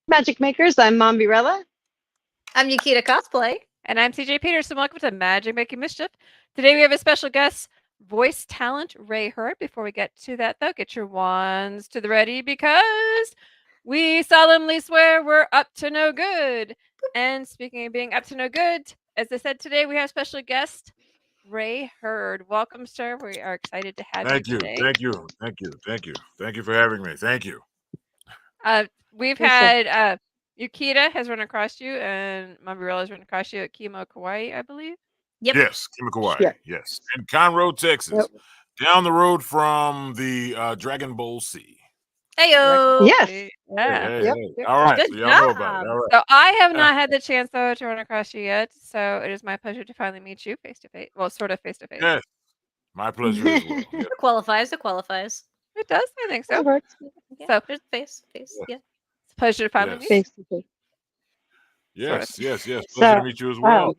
Magic Makers. I'm Mombirella. I'm Yukita Cosplay. And I'm CJ Peterson. Welcome to Magic Making Mischief. Today we have a special guest, voice talent Ray Hurd. Before we get to that, though, get your wands to the ready because we solemnly swear we're up to no good. And speaking of being up to no good, as I said today, we have special guest Ray Hurd. Welcome, sir. We are excited to have you today. Thank you for having me. Thank you. We've had Yukita has run across you, and Mombirella has run across you at Kimo, Kauai, I believe. Yep. Yes, Kimo, Kauai. Yes, in Conroe, Texas, down the road from the Dragon Bowl Sea. Heyo. Yes. Yeah. Hey. All right. Good so y'all know about it. All right. So I have not had the chance though to run across you yet. So it is my pleasure to finally meet you face to face. Well, sort of face to face. Yes, my pleasure as well. Yeah. It qualifies. It does. I think so. Yeah, So there's face. Yeah. It's a pleasure to finally meet you. Face to face. Yes. Pleasure So, to meet you as well.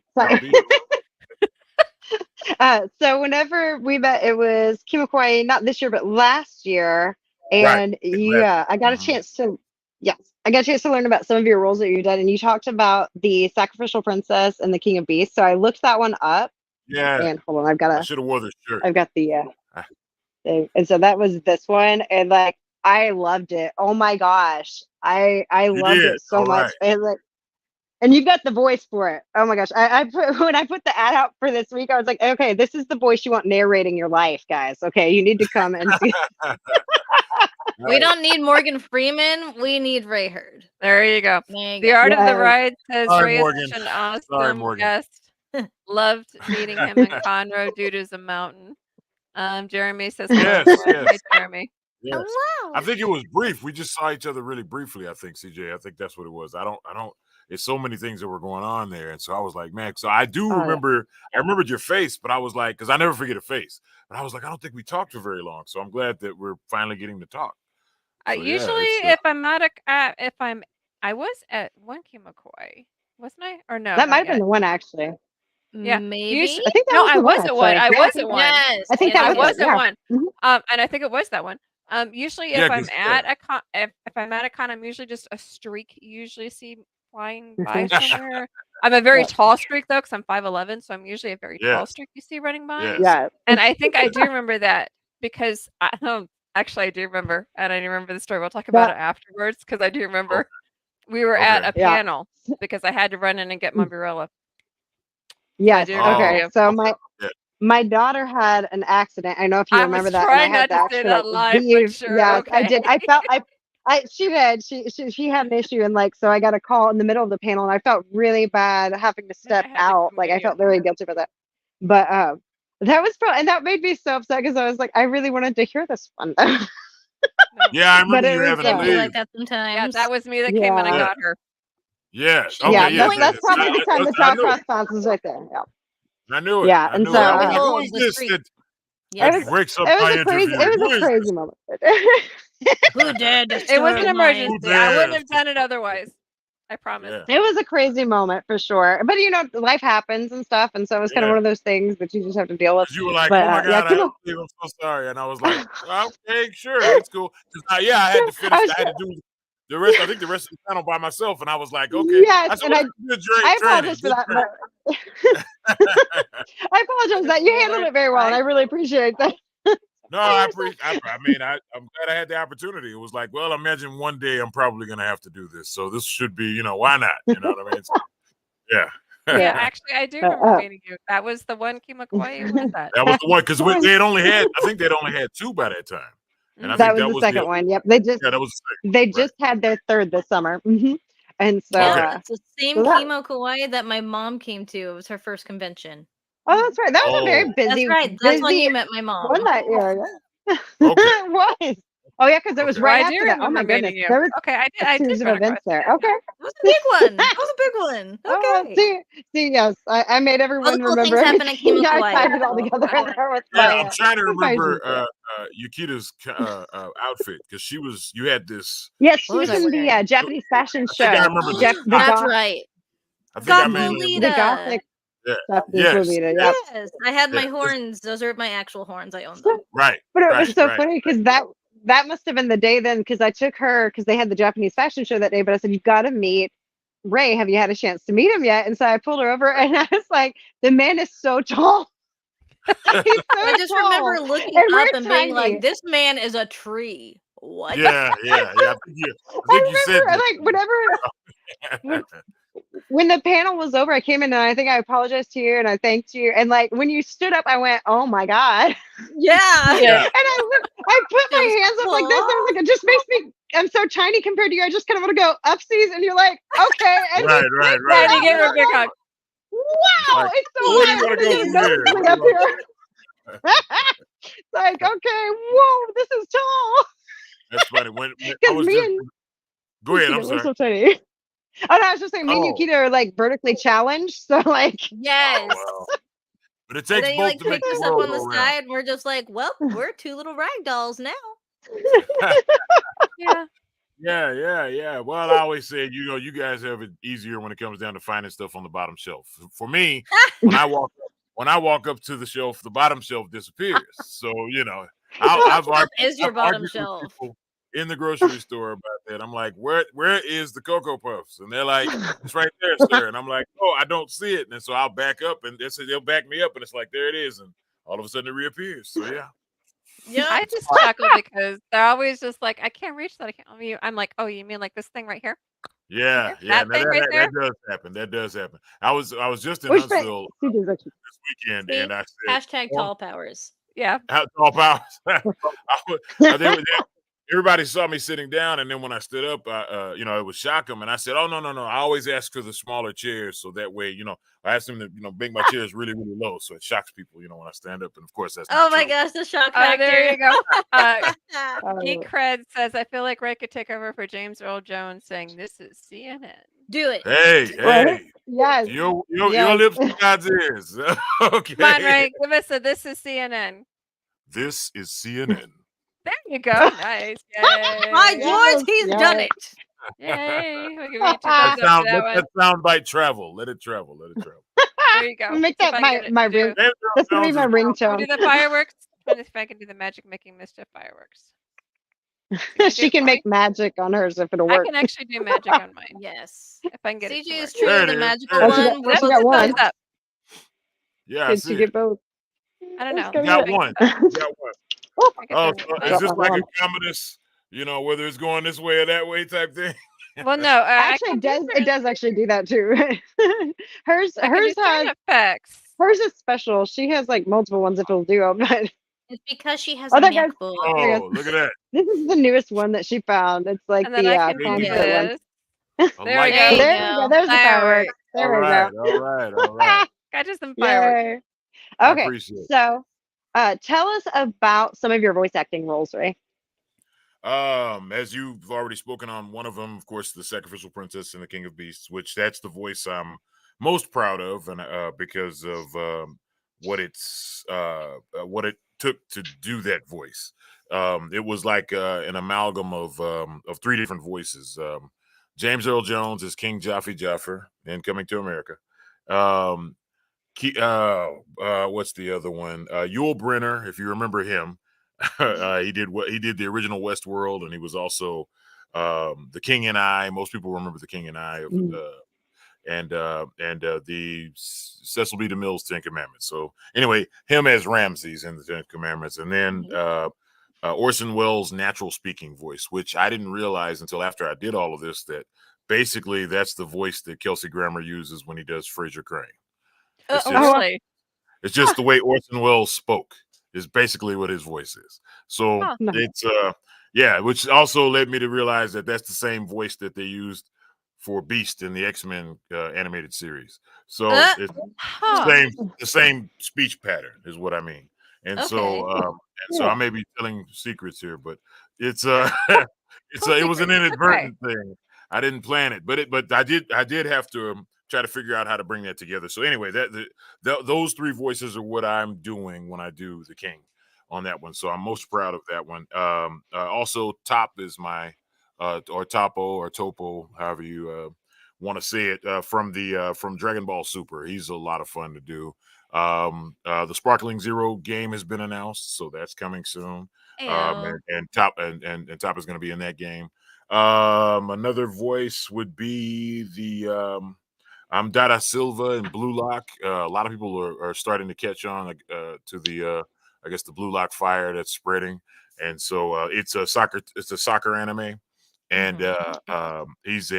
So whenever we met, it was Kimo Kauai, not this year, but last year. And I got a chance to, learn about some of your roles that you've done. And you talked about the Sacrificial Princess and the King of Beasts. So I looked that one up. Yeah. And hold on, I should have wore this shirt. I've got the thing. And so that was this one. And like, I loved it. Oh my gosh. I loved it so much. Right. And you've got the voice for it. Oh my gosh. When I put the ad out for this week, I was like, okay, this is the voice you want narrating your life, guys. Okay, you need to come and see. We don't need Morgan Freeman. We need Ray Hurd. There you go. The Art of the Ride says Ray is such an awesome guest. Loved meeting him in Conroe, dude is a mountain. Jeremy says yes. Hey, Jeremy. Yes. Hello. I think it was brief. We just saw each other really briefly. I think CJ. I think that's what it was. I don't. It's so many things that were going on there, and so I was like, man. So I do remember. I remembered your face, but I was like, because I never forget a face. But I was like, I don't think we talked for very long. So I'm glad that we're finally getting to talk. So, usually, if I'm not I was at one Kimo Kauai, wasn't I? Or no? That might have been the one actually. Yeah, maybe. I think that was I wasn't one. I wasn't one. Yes. I think that wasn't one. Mhm. And I think it was that one. Usually, if I'm at a con, if I'm at a con, I'm usually just a streak. You usually see flying by somewhere. I'm a very tall streak though, because I'm 5'11", so I'm usually a very tall streak you see running by. Yeah. And I think I do remember that because actually I do remember, and I remember the story. We'll talk about it afterwards because I do remember we were at a panel because I had to run in and get Mombirella. Yes. Okay. So my daughter had an accident. I know if you remember that. I was trying not to say that live, but sure. Yes, okay. I did. I felt she did. She had an issue, and like, so I got a call in the middle of the panel, and I felt really bad having to step out. Like, I felt very guilty for that. But that was and that made me so upset because I was like, I really wanted to hear this one. Yeah, I remember you having to leave. Like that sometimes. Yeah, that was me that came and I got her. Yes. Okay, that's probably the time the talk response was right there. Yeah. I knew it. Yeah, I and knew so it. I was like, who is this that breaks up my interview? It was a crazy moment. Who did? It was an emergency. I wouldn't have done it otherwise. I promise. It was a crazy moment for sure. But life happens and stuff, and so it was kind of one of those things that you just have to deal with. You were like, "Oh my god, I'm so sorry," and I was like, "Okay, sure, it's cool." I had to finish. I had to do the rest. I think the rest of the panel by myself, and I was like, "Okay." Yes, and I apologize for that. I apologize that you handled it very well, and I really appreciate that. No, I'm glad I had the opportunity. It was like, well, imagine one day I'm probably going to have to do this. So this should be, why not? You know what I mean? So, yeah. Yeah, actually, I do remember meeting you. That was the one Kimo Kauai. Was that? That was the one, because I think they'd only had two by that time. And I that think was the second one. Yep. They just had their third this summer. Mm-hmm. And so it's the same Kimo Kauai that my mom came to. It was her first convention. Oh, that's right. That was a very busy. That's right. That's when you met my mom. One that year. Okay. It was. Oh yeah, because it was right after that. Oh my goodness. There was I did series of events there. Okay. It was a big one. That was a big one. Okay. See, yes. I made everyone cool remember everything. I tied it all together. I'm trying to remember Yukita's outfit because you had this. Yes, she was in the Japanese fashion show. I remember that's right. I think I made the Gothic. Yes. I had my horns. Those are my actual horns. I own them. Right. But it was so funny because that must have been the day then, because I took her because they had the Japanese fashion show that day. But I said, "You've got to meet Ray. Have you had a chance to meet him yet?" And so I pulled her over, and I was like, "The man is so tall. He's so I just tall. remember looking And we're up and being tiny." like, "This man is a tree." What? Yeah. I think you said remember, that. like, whenever when the panel was over, I came in and I think I apologized to you and I thanked you. And like when you stood up, I went, "Oh my God." Yeah. Yeah. And I put my hands up like this. I was like, "It just makes me, I'm so tiny compared to you. I just kind of want to go upsies." And you're like, "Okay." And Right. Yeah, you give her a big hug. wow, Like, it's so where do high. you want I to go didn't from even here? notice it up here. It's like, okay, whoa, this is tall. That's funny. When I Because was me just and go ahead. I'm Nikita, we're sorry. so tiny. Oh no, I was just saying, me and Oh. Nikita are like vertically challenged. So like, Yes. Wow. But it And takes then you both like to make picked the us up world on the go round. side, and we're just like, well, we're two little rag dolls now. Yeah. Yeah. Well, I always said, you guys have it easier when it comes down to finding stuff on the bottom shelf. For me, when I walk up to the shelf, the bottom shelf disappears. So I've Shelf is your I've bottom argued with shelf. people in the grocery store about that. I'm like, where is the Cocoa Puffs? And they're like, it's right there, sir. And I'm like, oh, I don't see it. And so I'll back up, and they'll back me up, and it's like, there it is, and all of a sudden it reappears. So yeah. Yep. I just chuckle because they're always just like, I can't reach that. I can't. I'm like, oh, you mean like this thing right here? Yeah. That No, thing right there? that does happen. That does happen. I was just in which thing? Huntsville CJ's actually, this weekend, See? and I said, Hashtag tall powers. Yeah. Tall powers. Everybody saw me sitting down, and then when I stood up, it would shock them. And I said, "Oh no! I always ask for the smaller chairs, so that way, I asked them to, make my chairs really, really low, so it shocks people, when I stand up." And of course, that's not Oh my true. gosh, the shock Oh, factor. there you go. Geek oh, Cred says, I feel like Ray could take over for James Earl Jones saying, this is CNN. Do it. right? Yes. Your Yes. lips to God's ears. Okay. Come on, Ray. Give us a this is CNN. This is CNN. There you go. Nice. Yay. My George, he's done it. Yay. We'll give you 2 That thumbs up for that one. that soundbite travel. Let it travel. There you go. Make See if that I can get my it to ring. do- That's gonna be my Can we ringtone. do the fireworks? Trying to see if I can do the Magic Making Mischief fireworks. She can make magic on hers if it'll I work. can actually do magic on mine. Yes. If I can get it CJ to is work. truly There it the is. magical There it one. is. We're She both got one. Thumbs up. Yeah, I Did see she it. get both? I don't know. Let's go You got get it. one. You got one. I can Oh, do so it. is this like one. a Commodus? Whether it's going this way or that way type thing? Well, no. Actually, it does actually do that too. hers I can do has sound effects. hers is special. She has like multiple ones if it'll do it, but It's because she has Oh, a that guy's- MacBook. Oh, look at that. this is the newest one that she found. It's like And then the I can do concert one. this. A There we light go. So There there you you go. go. There's the Fireworks. fireworks. There All we right, go. all right. Got just some fireworks. Yay. I Okay, appreciate it. so tell us about some of your voice acting roles, Ray. As you've already spoken on one of them, of course, the Sacrificial Princess and the King of Beasts, which that's the voice I'm most proud of, and because of what it took to do that voice. It was like an amalgam of 3 different voices. James Earl Jones is King Jaffe in Coming to America. What's the other one? Yul Brynner, if you remember him. He did the original Westworld, and he was also the King and I. Most people remember the King and I of the Cecil B. DeMille's 10 Commandments. So anyway, him as Ramses in the 10 Commandments, and then Orson Welles' natural speaking voice, which I didn't realize until after I did all of this, that basically that's the voice that Kelsey Grammer uses when he does Fraser Crane. It's just, Really? it's just the way Orson Welles spoke is basically what his voice is. So it's which also led me to realize that that's the same voice that they used for Beast in the X-Men animated series. So it's the same speech pattern is what I mean. And so I may be telling secrets here, but it's it was an inadvertent thing. I didn't plan it, but I did have to try to figure out how to bring that together. So anyway, those 3 voices are what I'm doing when I do the King on that one. So I'm most proud of that one. Also, Top is my or Topo or Topo, however you want to say it, from Dragon Ball Super. He's a lot of fun to do. The Sparkling Zero game has been announced, so that's coming soon. And Top is going to be in that game. Another voice would be the I'm Dada Silva in Blue Lock. A lot of people are starting to catch on to the I guess the Blue Lock fire that's spreading, and so it's a soccer anime, and he's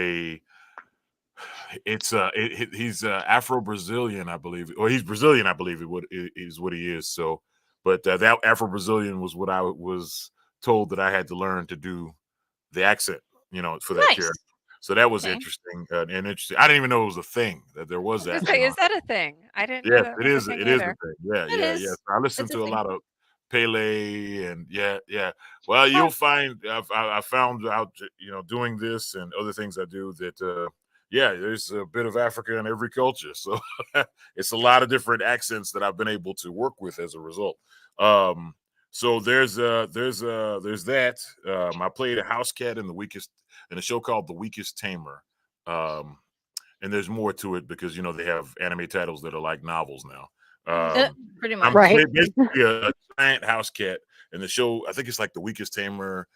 Afro-Brazilian, I believe, or he's Brazilian, I believe is what he is. So, but that Afro-Brazilian was what I was told that I had to learn to do the accent, for that character. So that was interesting and interesting. I didn't even know it was a thing that there was that. Is that a thing? I didn't know that it was is. a thing It is a either. thing. Yeah. So I listened to a lot of Pele and yeah. Well, you'll find I found out, doing this and other things I do that there's a bit of Africa in every culture. So it's a lot of different accents that I've been able to work with as a result. So there's that. I played a house cat in a show called The Weakest Tamer. And there's more to it because they have anime titles that are like novels now. Pretty much. Right. Basically a giant house cat, and the show, I think it's like The Weakest Tamer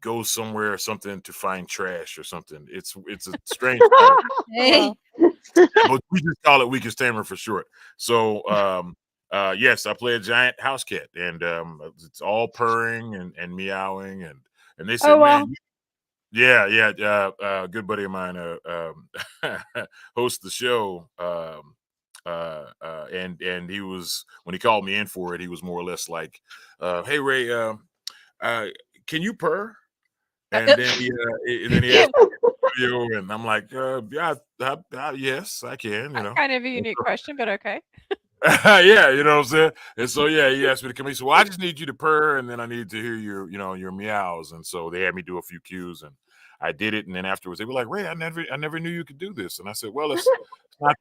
goes somewhere or something to find trash or something. It's a strange title. Hey. But we just call it Weakest Tamer for short. So yes, I play a giant house cat, and it's all purring and meowing, and they said, man, yeah, good buddy of mine hosts the show, and he was, when he called me in for it, he was more or less like, "Hey Ray, can you purr?" And then he asked me, and I'm like, yes, I can. Kind of a unique question, but okay. Yeah, you know what I'm saying? And so he asked me to come in. So, well, I just need you to purr, and then I need to hear your meows. And so they had me do a few cues, and I did it. And then afterwards, they were like, "Ray, I never knew you could do this." And I said, "Well, it's not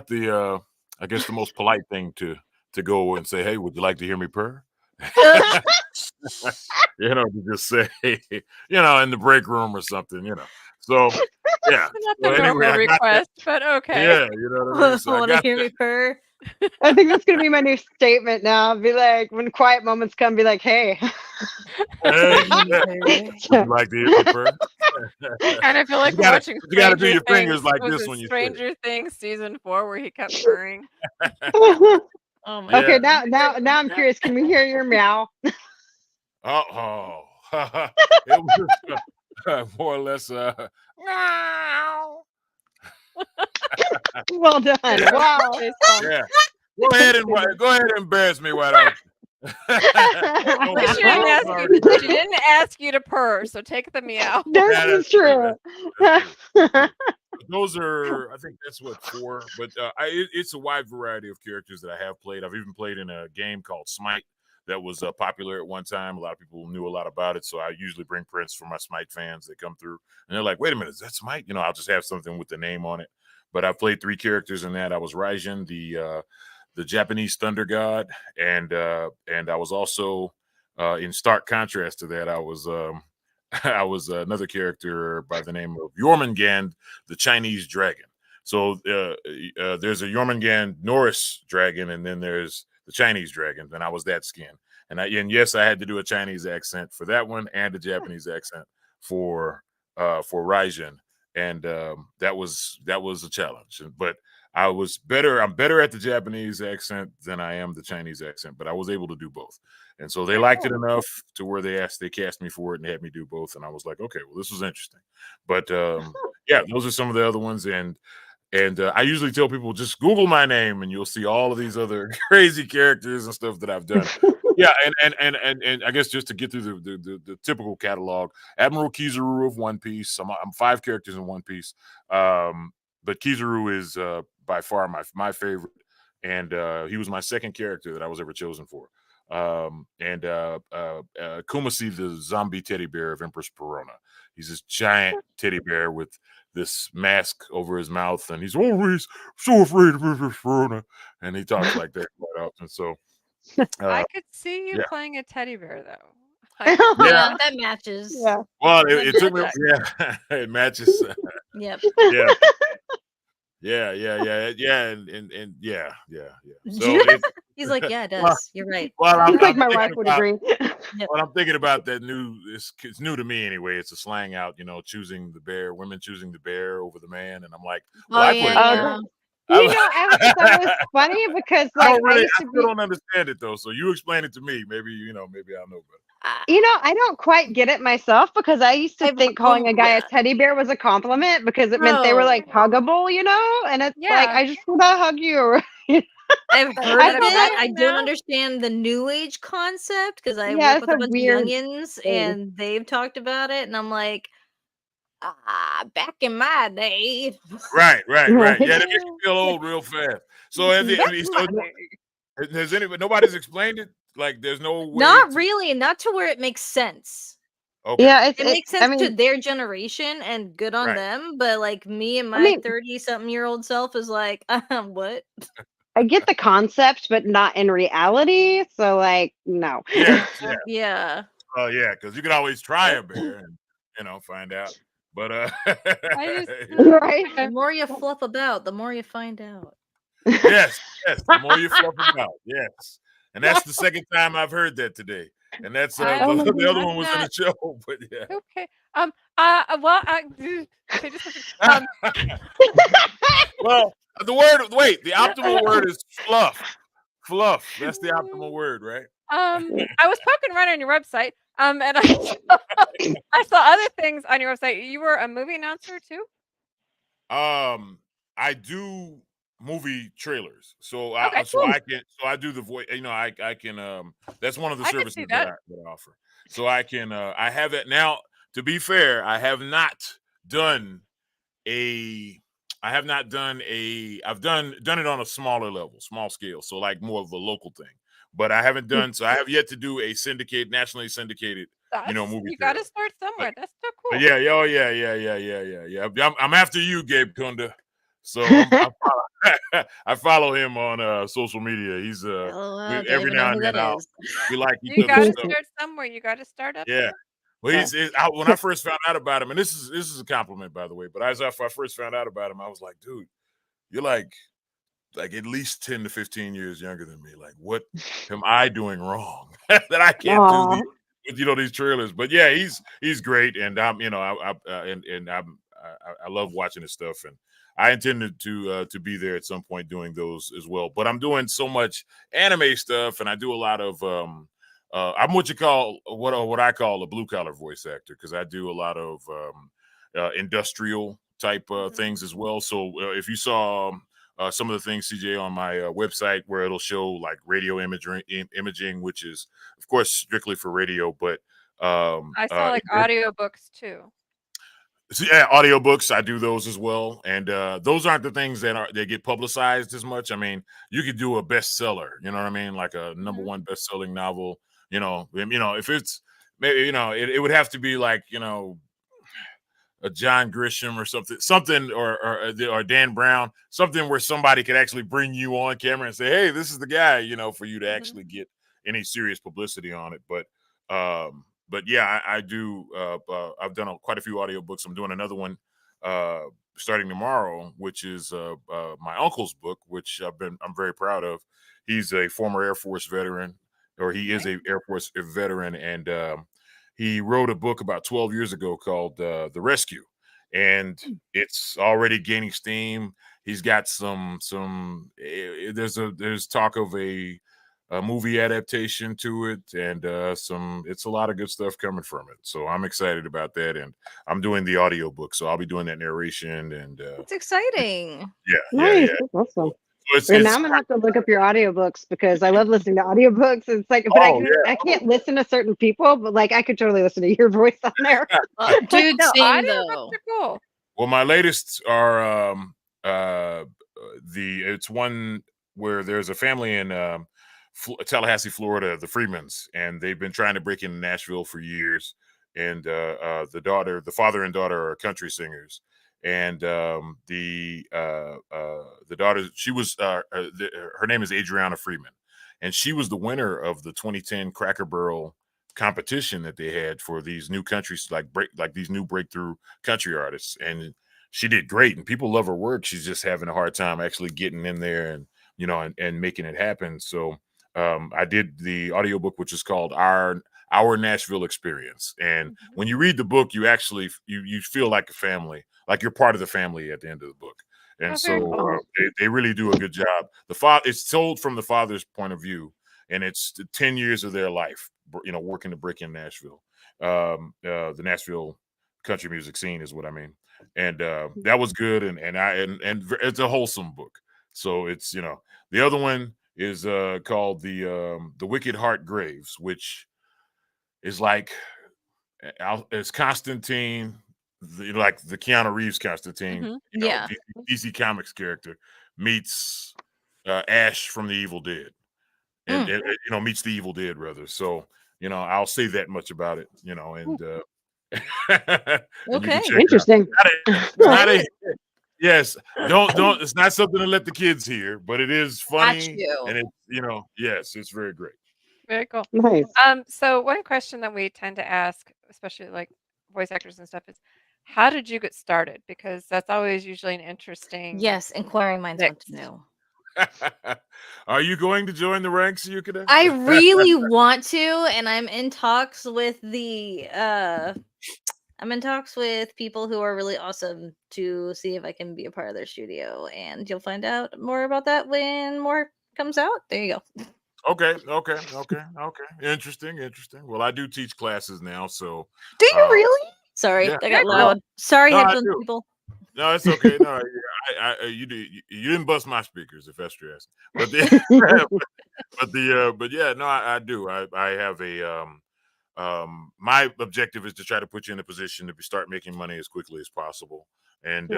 the I guess the most polite thing to go and say, 'Hey, would you like to hear me purr?'" To just say, in the break room or something, So yeah. Not the normal request, but okay. Yeah, you know what I mean. So Want to hear me purr? I think that's gonna be my new statement now. Be like, when quiet moments come, be like, "Hey." Would you like to hear me purr? Kind of feel like we're watching. You got to do your fingers like this when you say it. Stranger Things season 4, where he kept purring. Oh my Okay, God. now I'm curious. Can we hear your meow? Oh, it was more or less meow. Well done. Wow. Yeah. Go ahead and embarrass me, why don't you? She didn't ask you to purr, so take the meow. That is true. Those are, I think that's 4, but it's a wide variety of characters that I have played. I've even played in a game called Smite that was popular at one time. A lot of people knew a lot about it, so I usually bring prints for my Smite fans that come through, and they're like, "Wait a minute, is that Smite?" I'll just have something with the name on it. But I played 3 characters in that. I was Raijin, the Japanese thunder god, and I was also in stark contrast to that, I was another character by the name of Jormungand, the Chinese dragon. So there's a Jormungand Norris dragon, and then there's the Chinese dragon, and I was that skin. And yes, I had to do a Chinese accent for that one and a Japanese accent for Raijin, and that was a challenge. But I'm better at the Japanese accent than I am the Chinese accent, but I was able to do both. And so they liked it enough to where they cast me for it and had me do both. And I was like, okay, well, this was interesting. But yeah, those are some of the other ones. And I usually tell people, just Google my name and you'll see all of these other crazy characters and stuff that I've done. Yeah, and I guess just to get through the typical catalog, Admiral Kizaru of One Piece. I'm 5 characters in One Piece. But Kizaru is by far my favorite, and he was my second character that I was ever chosen for. And Kumasi, the zombie teddy bear of Empress Perona. He's this giant teddy bear with this mask over his mouth, and he's always so afraid of Empress Perona, and he talks like that quite often. So I could see you playing a teddy bear, though. Yeah, that matches. Yeah. Well, it took me. Yeah, it matches. Yep. Yeah. Yeah, and yeah. So He's like, yeah, it does. You're right. Well, I I'm think my thinking wife would about- agree. Well, I'm thinking about that new. It's new to me anyway. It's a slang out, choosing the bear, women choosing the bear over the man, and I'm like, well, Oh I put it yeah, there. You know, I always thought that was funny because, I like, don't really, used I to still be. don't understand it though. So you explain it to me. Maybe maybe I'll know better. You know, I don't quite get it myself because I used to think calling a guy a teddy bear was a compliment because it meant they were Bro. like huggable, and it's like Yeah. I just want to hug you. Or, I've But heard I of feel it. like I don't now- understand the new age concept because I Yeah, work it's with a a bunch weird of youngins thing. and they've talked about it, and I'm like, back in my day. Right. Right. Yeah, that makes you feel old real fast. So has anybody? Nobody's explained it. Like, there's no way. Not really, not to where it makes sense. Okay. Yeah, It makes sense I mean, to their generation and good on Right. them, but like me and I my mean- 30-something-year-old self is like, what? I get the concept, but not in reality. So, like, no. Yeah. Yeah. Oh, yeah, because you could always try a bear and find out. But I just Right. The more you fluff about, the more you find out. yes, the more you fluff about, yes. And that's the second time I've heard that today. And that's the I'm other one was in the not- show, but yeah. Okay. Well, say just something. Well, the optimal word is fluff. Fluff. That's the optimal word, right? I was poking around on your website, and I saw other things on your website. You were a movie announcer too. I do movie trailers, so Okay, I do the voice. I can. That's one of the I can services see that that. I offer. So I can. I have it now. To be fair, I have not done a. I have not done a. I've done it on a smaller level, small scale. So like more of a local thing. But I haven't done. So I have yet to do a nationally syndicated. Movie. You got to start somewhere. That's so cool. Yeah. Oh, yeah. I'm after you, Gabe Kunda. So I follow him on social media. He's every now and then we like each You got other's to stuff. start somewhere. You got to start up. Yeah. Well, when I first found out about him, and this is a compliment, by the way, but as I first found out about him, I was like, dude, you're like at least 10 to 15 years younger than me. Like, what am I doing wrong that I can't do these trailers? But yeah, he's great, and I love watching his stuff, and I intended to be there at some point doing those as well. But I'm doing so much anime stuff, and I do a lot of I'm what I call a blue collar voice actor, because I do a lot of industrial type things as well. So if you saw some of the things, CJ, on my website, where it'll show like radio imaging, which is of course strictly for radio, but I saw like audiobooks too. So yeah, audiobooks, I do those as well. And those aren't the things that get publicized as much. I mean, you could do a bestseller, you know what I mean? Like a number one best-selling novel, if it's maybe, it would have to be like, a John Grisham or something or Dan Brown, something where somebody could actually bring you on camera and say, hey, this is the guy, for you to actually get any serious publicity on it. But yeah, I do. I've done quite a few audiobooks. I'm doing another one starting tomorrow, which is my uncle's book, which I'm very proud of. He's a former Air Force veteran, or he is a Air Force veteran, and he wrote a book about 12 years ago called The Rescue, and it's already gaining steam. He's got there's talk of a movie adaptation to it, and it's a lot of good stuff coming from it. So I'm excited about that, and I'm doing the audiobook, so I'll be doing that narration, and it's exciting. Nice. That's awesome. And now I'm gonna have to look up your audiobooks because I love listening to audiobooks. It's like, but I can't listen to certain people, but like I could totally listen to your voice on there. Dude, No, same audiobooks though. are cool. Well, my latest are it's one where there's a family in Tallahassee, Florida, the Freemans, and they've been trying to break into Nashville for years. And the father and daughter are country singers, and the daughter, her name is Adriana Freeman, and she was the winner of the 2010 Cracker Barrel competition that they had for these new countries, like these new breakthrough country artists, and she did great, and people love her work. She's just having a hard time actually getting in there and and making it happen. So I did the audiobook, which is called Our Nashville Experience. And when you read the book, you actually you feel like a family, like you're part of the family at the end of the book. And so they really do a good job. It's told from the father's point of view, and it's 10 years of their life, working to break in Nashville. The Nashville country music scene is what I mean. And that was good. And it's a wholesome book. So it's, the other one is called the Wicked Heart Graves, which is like it's Constantine, like the Keanu Reeves Constantine, Yeah. DC Comics character meets Ash from the Evil Dead, and meets the Evil Dead rather. So I'll say that much about it. And and you can check Interesting. It's not a yes. Don't. It's not something to let the kids hear, but it is funny, and it's yes, it's very great. Very cool. Nice. So one question that we tend to ask, especially like voice actors and stuff, is how did you get started? Because that's always usually an interesting. Yes, inquiring minds want to know. Are you going to join the ranks, Yukina? I really want to, and I'm in talks with people who are really awesome to see if I can be a part of their studio, and you'll find out more about that when more comes out. There you go. Okay. Interesting. Well, I do teach classes now, so. Do you really? Sorry, yeah. I got loud. Sorry, No, headphone people. No, it's okay. No, you didn't bust my speakers, if that's what you're asking. But yeah, no, I do. I have a my objective is to try to put you in a position to start making money as quickly as possible, and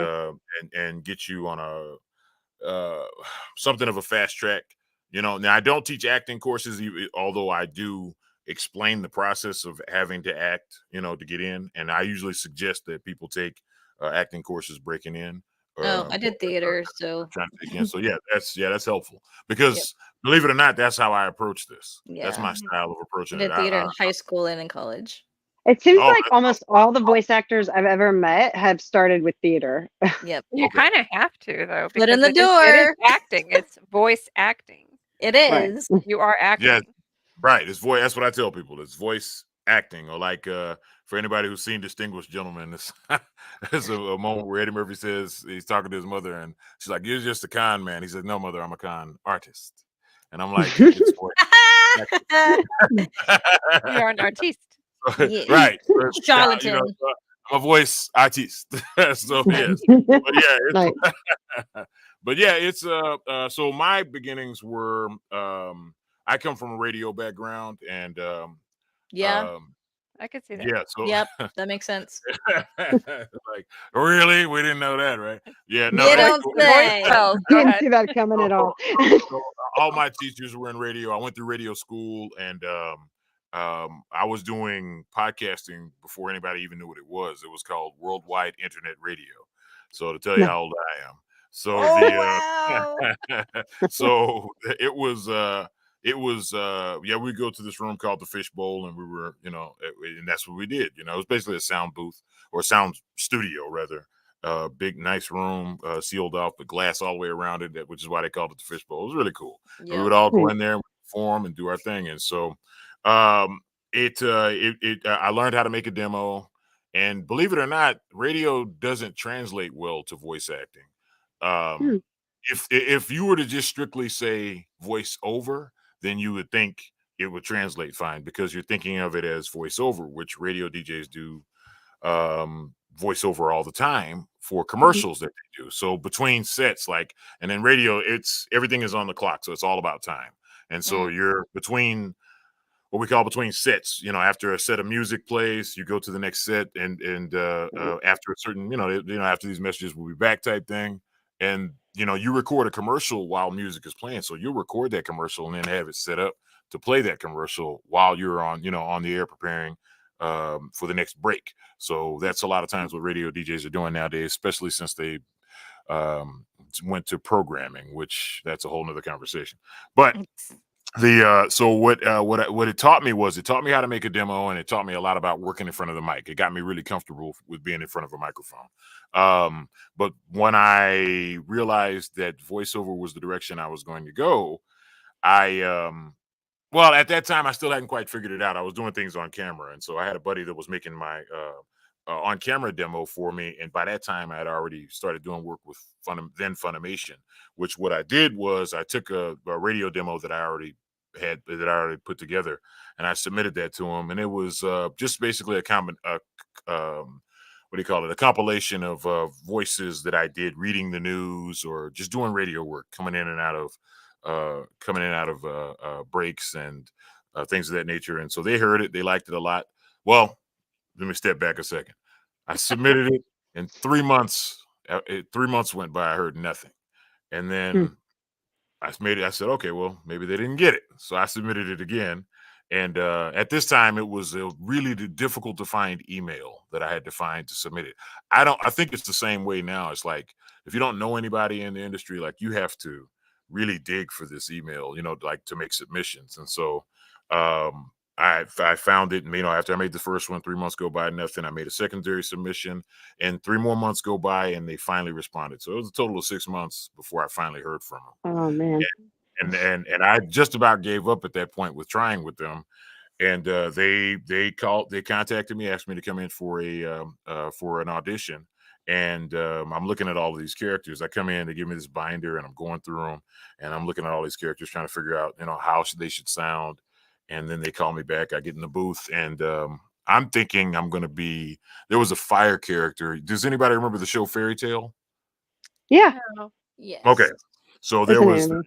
get you on a something of a fast track. Now I don't teach acting courses, although I do explain the process of having to act, to get in, and I usually suggest that people take acting courses breaking in. I did theater, so trying to take in. So that's helpful because believe it or not, that's how I approach this. Yeah. That's my style of approaching I it. did theater in high school and in college. It seems like almost all the voice actors I've ever met have started with theater. Yep. You kind of have to though. Foot in the It is door. acting. It's voice acting. It is. You are acting. Yeah, right. It's voice. That's what I tell people. It's voice acting, or like for anybody who's seen Distinguished Gentlemen, there's a moment where Eddie Murphy says he's talking to his mother, and she's like, "You're just a con man." He says, "No, mother, I'm a con artist." And I'm like, "It's voice." You are an artiste. Right. Charlatan. A voice artiste. So yes. But yeah, it's but yeah, it's so my beginnings were I come from a radio background, and I could see that. yeah, so Yep, that makes sense. like, really? We didn't know that, right? Yeah, no. You don't say. Didn't see that coming at all. So all my teachers were in radio. I went through radio school, and I was doing podcasting before anybody even knew what it was. It was called Worldwide Internet Radio. So to tell you how old I am. So so it was we go to this room called the Fishbowl, and we were, and that's what we did. It was basically a sound booth, or sound studio rather. Big nice room, sealed off with glass all the way around it, which is why they called it the Fishbowl. It was really cool. We would all go in there and perform and do our thing. And so I learned how to make a demo, and believe it or not, radio doesn't translate well to voice acting. If you were to just strictly say voice over, then you would think it would translate fine, because you're thinking of it as voiceover, which radio DJs do voiceover all the time for commercials that they do. So between sets, and then radio, everything is on the clock, so it's all about time. And so you're between what we call between sets. After a set of music plays, you go to the next set, and after a certain, after these messages, we'll be back type thing. And you record a commercial while music is playing, so you'll record that commercial and then have it set up to play that commercial while you're on the air preparing for the next break. So that's a lot of times what radio DJs are doing nowadays, especially since they went to programming, which that's a whole nother conversation. But so what it taught me was, it taught me how to make a demo, and it taught me a lot about working in front of the mic. It got me really comfortable with being in front of a microphone. But when I realized that voiceover was the direction I was going to go, I Well, at that time, I still hadn't quite figured it out. I was doing things on camera, and so I had a buddy that was making my on camera demo for me. And by that time, I had already started doing work with Funimation. Which what I did was I took a radio demo that I already put together, and I submitted that to him. And it was just basically what do you call it? A compilation of voices that I did reading the news or just doing radio work, coming in and out of breaks and things of that nature. And so they heard it. They liked it a lot. Well, let me step back a second. I submitted it in 3 months. 3 months went by. I heard nothing. And then I said, okay, well, maybe they didn't get it. So I submitted it again. And at this time, it was really difficult to find email that I had to find to submit it. I think it's the same way now. It's like, if you don't know anybody in the industry, like you have to really dig for this email, like to make submissions. And so I found it, and after I made the first one, 3 months go by, nothing. I made a secondary submission, and 3 more months go by, and they finally responded. So it was a total of 6 months before I finally heard from them. Oh man. And I just about gave up at that point with trying with them. And they contacted me, asked me to come in for an audition. And I'm looking at all of these characters. I come in, they give me this binder, and I'm going through them, and I'm looking at all these characters, trying to figure out, how they should sound. And then they call me back. I get in the booth, and I'm thinking I'm going to be. There was a fire character. Does anybody remember the show Fairy Tale? Yeah. Yes. Okay. So there That's was.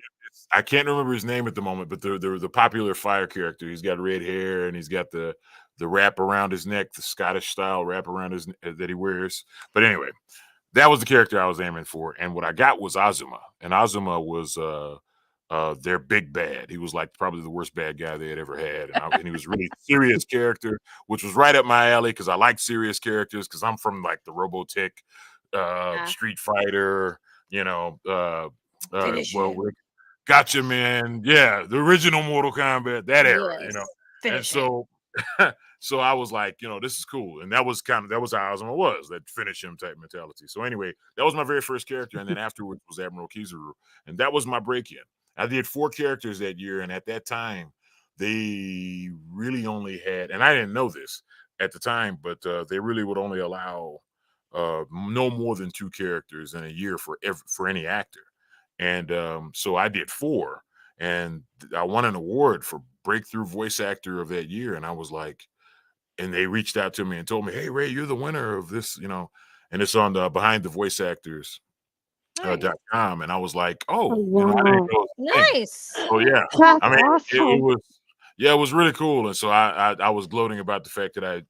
I can't remember his name at the moment, but the popular fire character. He's got red hair, and he's got the wrap around his neck, the Scottish style wrap around his that he wears. But anyway, that was the character I was aiming for, and what I got was Azuma, and Azuma was their big bad. He was like probably the worst bad guy they had ever had, and he was a really serious character, which was right up my alley because I like serious characters because I'm from like the Robotech, Street Fighter, Gotcha, man. Yeah, the original Mortal Kombat, that era, And so so I was like, this is cool. And that was how Azuma was, that finish him type mentality. So anyway, that was my very first character. And then afterwards was Admiral Kizaru. And that was my break-in. I did 4 characters that year. And at that time, they really only had, and I didn't know this at the time, but they really would only allow no more than 2 characters in a year for any actor. And so I did 4, and I won an award for breakthrough voice actor of that year. And I was like, and they reached out to me and told me, hey, Ray, you're the winner of this, and it's on the Behind the Voice Actors .com. And I was like, oh, wow. I didn't know. Nice. Oh yeah. That's I mean, awesome. it was really cool. And so I was gloating about the fact that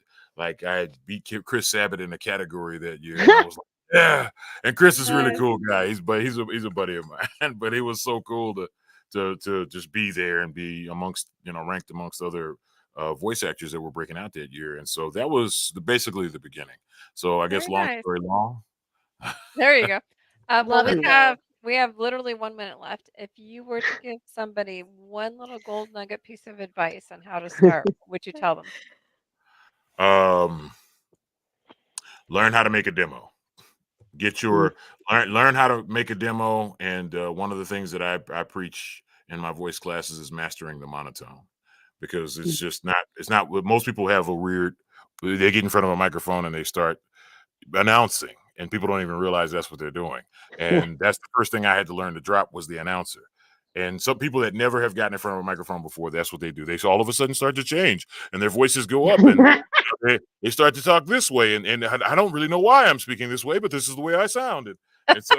I beat Chris Sabat in the category that year. And I was like, yeah, and Chris is a really cool guy. He's a buddy of mine. But it was so cool to just be there and be amongst, ranked amongst other voice actors that were breaking out that year. And so that was basically the beginning. So I guess long story long. There you go. Love it. We have literally 1 minute left. If you were to give somebody one little gold nugget piece of advice on how to start, what would you tell them? Learn how to make a demo. Learn how to make a demo. And one of the things that I preach in my voice classes is mastering the monotone, because it's just not what most people have they get in front of a microphone and they start announcing, and people don't even realize that's what they're doing. And that's the first thing I had to learn to drop was the announcer. And some people that never have gotten in front of a microphone before, that's what they do. They all of a sudden start to change, and their voices go up, and they start to talk this way. And I don't really know why I'm speaking this way, but this is the way I sounded. And so,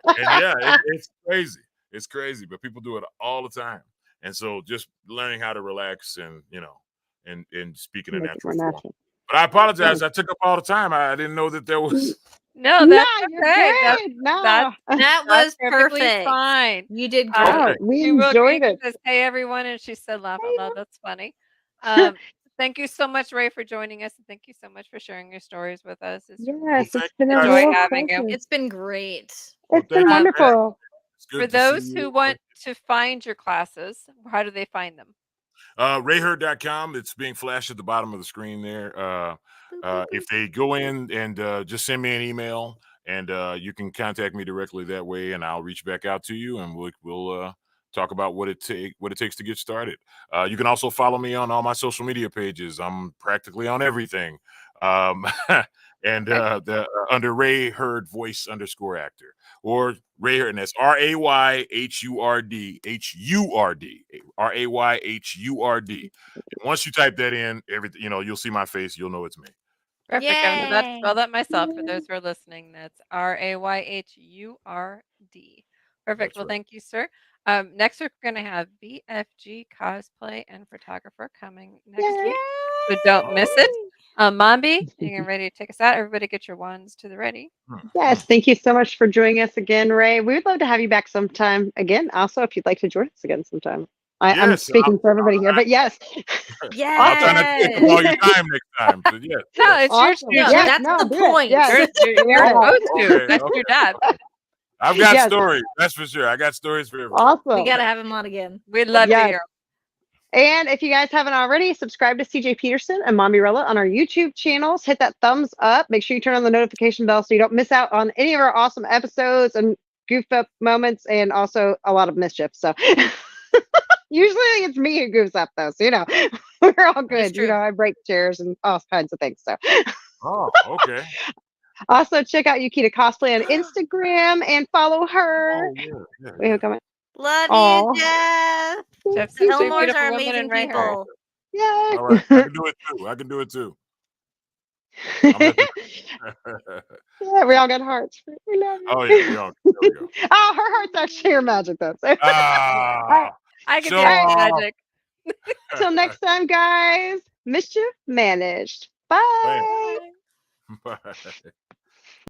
and yeah, it's crazy. It's crazy, but people do it all the time. And so just learning how to relax and, and speaking in natural form. But I apologize. I took up all the time. I didn't know that there was. No, that's okay. That was perfectly perfect. Fine. You did great. Oh, we enjoyed it. Says, hey everyone, and she said, "Laugh out loud." That's funny. Thank you so much, Ray, for joining us, and thank you so much for sharing your stories with us. It's it's been a real having you. It's been great. It's been wonderful. For those who want to find your classes, how do they find them? RayHurd.com. It's being flashed at the bottom of the screen there. If they go in and just send me an email, and you can contact me directly that way, and I'll reach back out to you, and we'll talk about what it takes to get started. You can also follow me on all my social media pages. I'm practically on everything. And under Ray Hurd voice _actor, or Ray Hurd, and that's RayHurd RayHurd. Once you type that in, everything you'll see my face. You'll know it's me. Perfect. I'm about to Yay. spell that myself for those who are listening. That's RayHurd. Perfect. That's Well, right. thank you, sir. Next week we're going to have BFG cosplay and photographer coming next Yay. week, so don't miss it. Mombi, you getting ready to take us out? Everybody, get your wands to the ready. Yes, thank you so much for joining us again, Ray. We would love to have you back sometime again. Also, if you'd like to join us again sometime. I'm Yes, speaking for everybody here, but yes. I'll try not to take up all your time next time. So yes, No, it's Awesome. your No, Yes, that's no, the do it. point. Yes. You're supposed to. Okay, That's okay. your job. I've got Yes. stories. That's for sure. I got stories for everyone. Awesome. We gotta have him on again. We'd love to Yes. hear. And if you guys haven't already, subscribe to CJ Peterson and Mombirella on our YouTube channels. Hit that thumbs up. Make sure you turn on the notification bell so you don't miss out on any of our awesome episodes and goof up moments, and also a lot of mischief. So usually it's me who goofs up, though. So we're all good. true. I break chairs and all kinds of things. So Oh, okay. also check out Yukita Cosplay on Instagram and follow her. Oh, yeah. Wait, who coming? Love Aw. you, Jeff. Jeff, The two Elmores beautiful are women amazing and Ray Hurd. people. Yay. All right. I can do it too. Yeah, we all got hearts. We love you. Oh yeah, there we go. Oh, her heart's actually her magic, though. So. Ah, I can so do off. magic. Till next time, guys. Mischief managed. Bye. Bye. Bye.